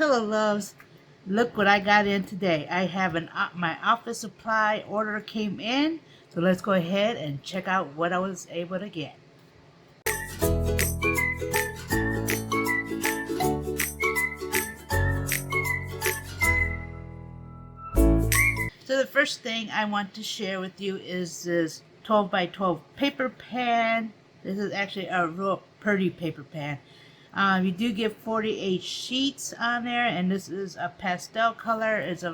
pillow loves, look what I got in today. I have my office supply order came in, so let's go ahead and check out what I was able to get. So the first thing I want to share with you is this 12 by 12 paper pad. This is actually a real pretty paper pad. You do get 48 sheets on there, and this is a pastel color. It's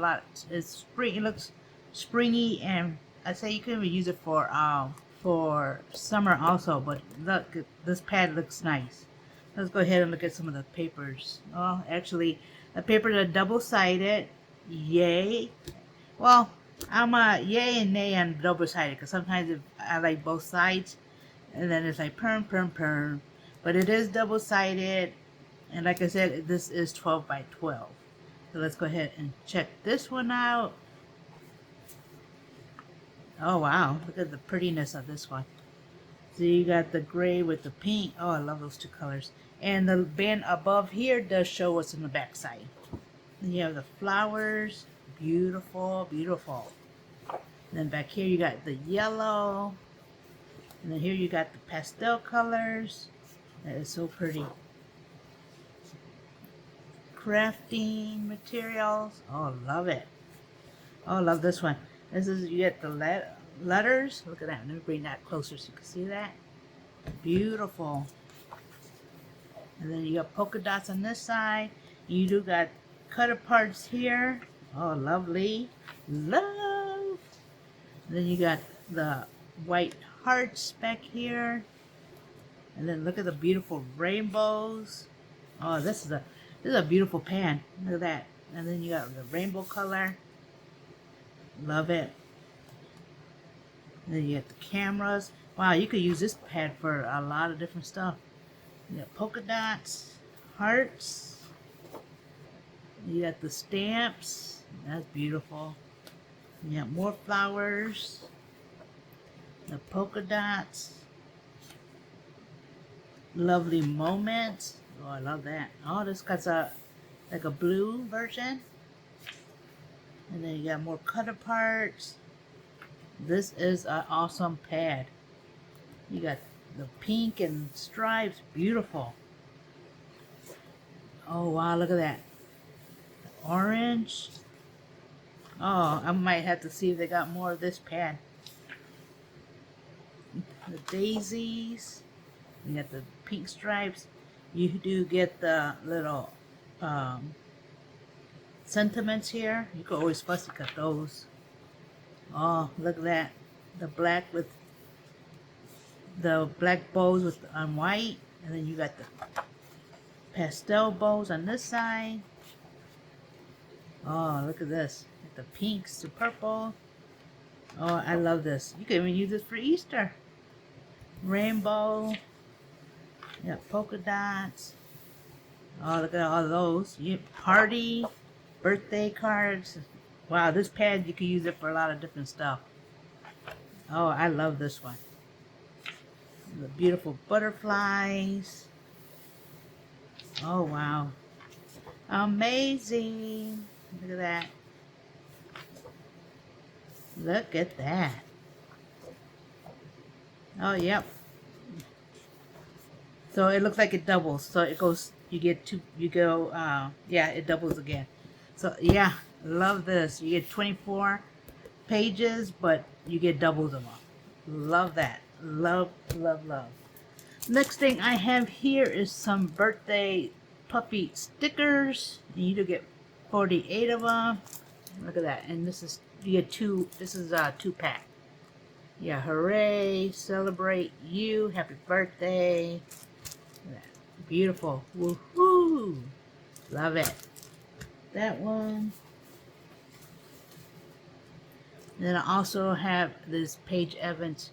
spring. It looks springy, and I say you can even use it for summer also. But look, this pad looks nice. Let's go ahead and look at some of the papers. Oh, actually, the papers are double-sided. Yay! Well, I'm a yay and nay on double-sided because sometimes I like both sides, and then it's like perm, perm, perm. But it is double-sided, and like I said, this is 12 by 12. So let's go ahead and check this one out. Oh wow, look at the prettiness of this one. So you got the gray with the pink. Oh, I love those two colors. And the band above here does show what's in the back side. Then you have the flowers. Beautiful, beautiful. Then back here you got the yellow. And then here you got the pastel colors. That is so pretty. Crafting materials. Oh, love it. Oh, love this one. This is, you get the letters. Look at that. Let me bring that closer so you can see that. Beautiful. And then you got polka dots on this side. You do got cut aparts here. Oh, lovely. Love. And then you got the white hearts back here. And then look at the beautiful rainbows. Oh, this is a beautiful pan. Look at that. And then you got the rainbow color. Love it. And then you got the cameras. Wow, you could use this pad for a lot of different stuff. You got polka dots, hearts. You got the stamps. That's beautiful. You got more flowers. The polka dots. Lovely moments. Oh, I love that. Oh, this got like a blue version. And then you got more cut aparts. This is an awesome pad. You got the pink and stripes. Beautiful. Oh, wow, look at that. The orange. Oh, I might have to see if they got more of this pad. The daisies. You got the pink stripes. You do get the little sentiments here. You can always fussy cut those. Oh, look at that. The black bows on white. And then you got the pastel bows on this side. Oh, look at this. The pinks to purple. Oh, I love this. You can even use this for Easter. Rainbow. Yeah, polka dots. Oh, look at all those. Party, birthday cards. Wow, this pad, you can use it for a lot of different stuff. Oh, I love this one. The beautiful butterflies. Oh, wow. Amazing. Look at that. Look at that. Oh, yep. So it looks like it doubles. So it goes, yeah, it doubles again. So yeah, love this. You get 24 pages, but you get doubles of them. Love that. Love, love, love. Next thing I have here is some birthday puppy stickers. And you do get 48 of them. Look at that. And this is, you get two, this is a 2-pack. Yeah, hooray, celebrate you, happy birthday. Look at that. Beautiful. Woohoo! Love it. That one. Then I also have this Paige Evans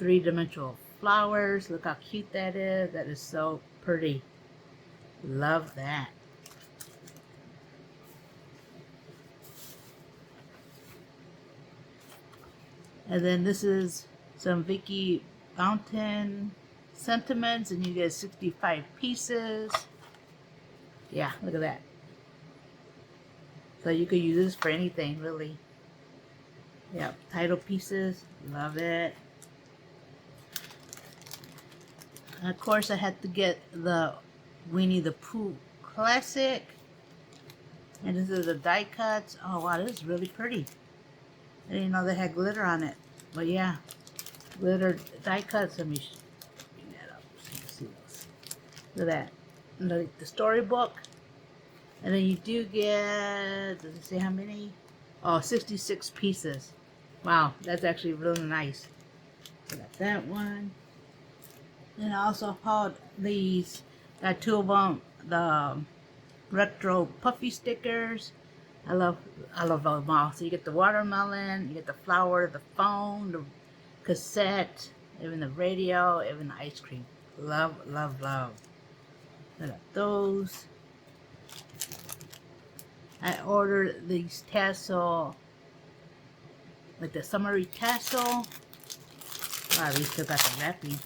3-dimensional flowers. Look how cute that is. That is so pretty. Love that. And then this is some Vicky Fountain sentiments, and you get 65 pieces. Yeah, look at that. So you could use this for anything, really. Yep, title pieces. Love it. And of course, I had to get the Winnie the Pooh Classic. And this is the die cuts. Oh wow, this is really pretty. I didn't know they had glitter on it. But yeah, glitter die cuts. Let me bring that up so you can see this. Look at that. The storybook. And then you do get, does it say how many? Oh, 66 pieces. Wow, that's actually really nice. So got that one. And I also hauled these, got two of them, the retro puffy stickers. I love them all. So you get the watermelon, you get the flower, the phone, the cassette, even the radio, even the ice cream. Love, love, love. I got those. I ordered these tassel, like the summery tassel. Wow, we still got the wrapping.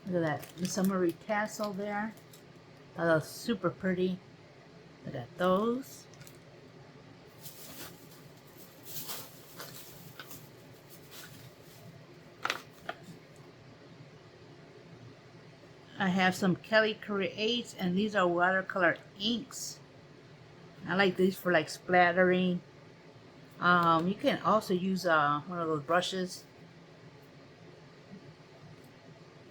Look at that, the summery tassel there. Oh, that's super pretty. I got those. I have some Kelly Creates, and these are watercolor inks. I like these for like splattering. You can also use one of those brushes,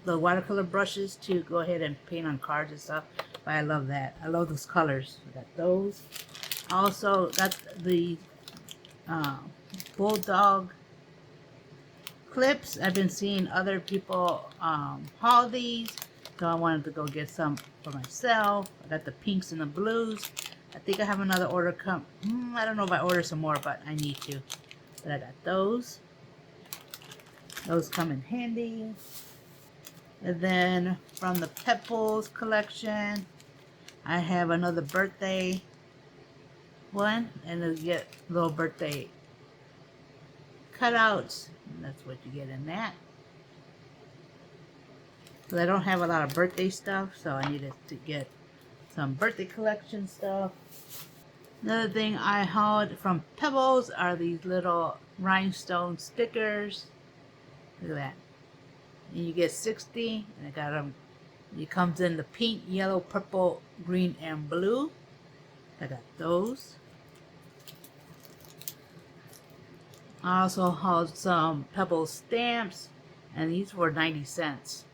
the watercolor brushes, to go ahead and paint on cards and stuff. But I love that. I love those colors. I got those. Also got the bulldog clips. I've been seeing other people haul these, so I wanted to go get some for myself. I got the pinks and the blues. I think I have another order come. I don't know if I order some more, but I need to. But I got those. Those come in handy. And then from the Pebbles collection, I have another birthday one, and you get little birthday cutouts. And that's what you get in that. But I don't have a lot of birthday stuff, so I needed to get some birthday collection stuff. Another thing I hauled from Pebbles are these little rhinestone stickers. Look at that. And you get 60, and I got them. It comes in the pink, yellow, purple, green, and blue. I got those. I also hauled some Pebbles stamps, and these were 90 cents.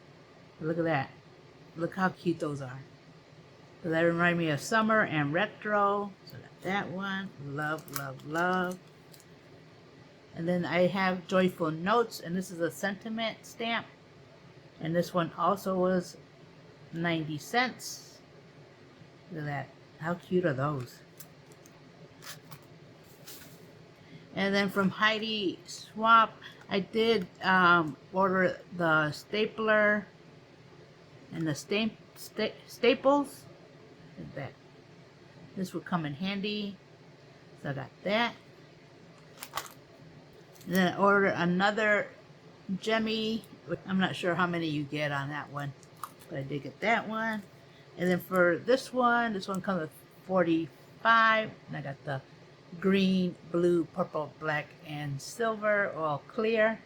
Look at that. Look how cute those are. So that remind me of summer and retro. So I got that one. Love, love, love. And then I have Joyful Notes, and this is a sentiment stamp. And this one also was 90 cents. Look at that. How cute are those? And then from Heidi Swap, I did order the stapler and the staples. Look at that. This would come in handy. So I got that. And then I ordered another Gemmy. I'm not sure how many you get on that one, but I did get that one. And then for this one comes with 45. And I got the green, blue, purple, black, and silver, all clear.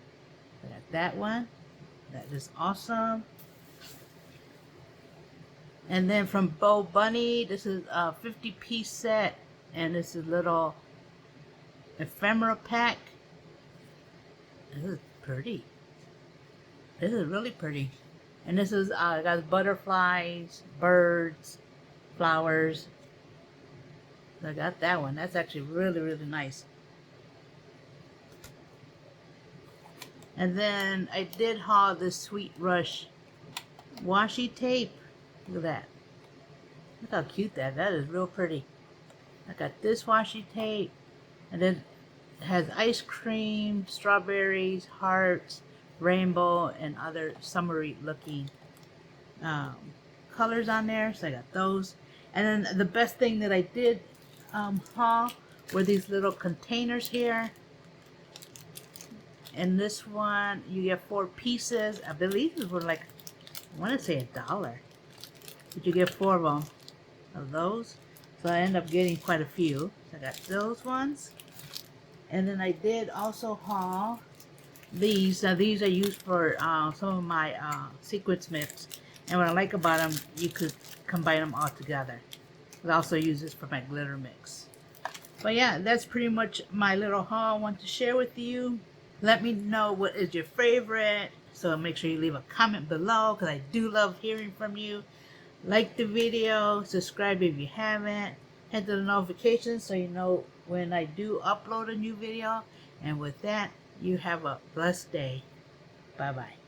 I got that one. That is awesome. And then from Bo Bunny, this is a 50-piece set, and this is little ephemera pack. This is pretty. This is really pretty. And this is got butterflies, birds, flowers. So I got that one. That's actually really, really nice. And then I did haul this Sweet Rush washi tape. Look at that. Look how cute that is. Real pretty. I got this washi tape. And then it has ice cream, strawberries, hearts, rainbow, and other summery looking colors on there. So I got those. And then the best thing that I did haul were these little containers here. And this one, you get 4 pieces. I believe these were like, I want to say $1. But you get 4 of them, of those. So I ended up getting quite a few. So I got those ones. And then I did also haul these. Now these are used for some of my sequence mix. And what I like about them, you could combine them all together. I also use this for my glitter mix. But yeah, that's pretty much my little haul I want to share with you. Let me know what is your favorite. So make sure you leave a comment below because I do love hearing from you. Like the video, subscribe if you haven't, hit the notifications so you know when I do upload a new video. And with that, you have a blessed day. Bye bye.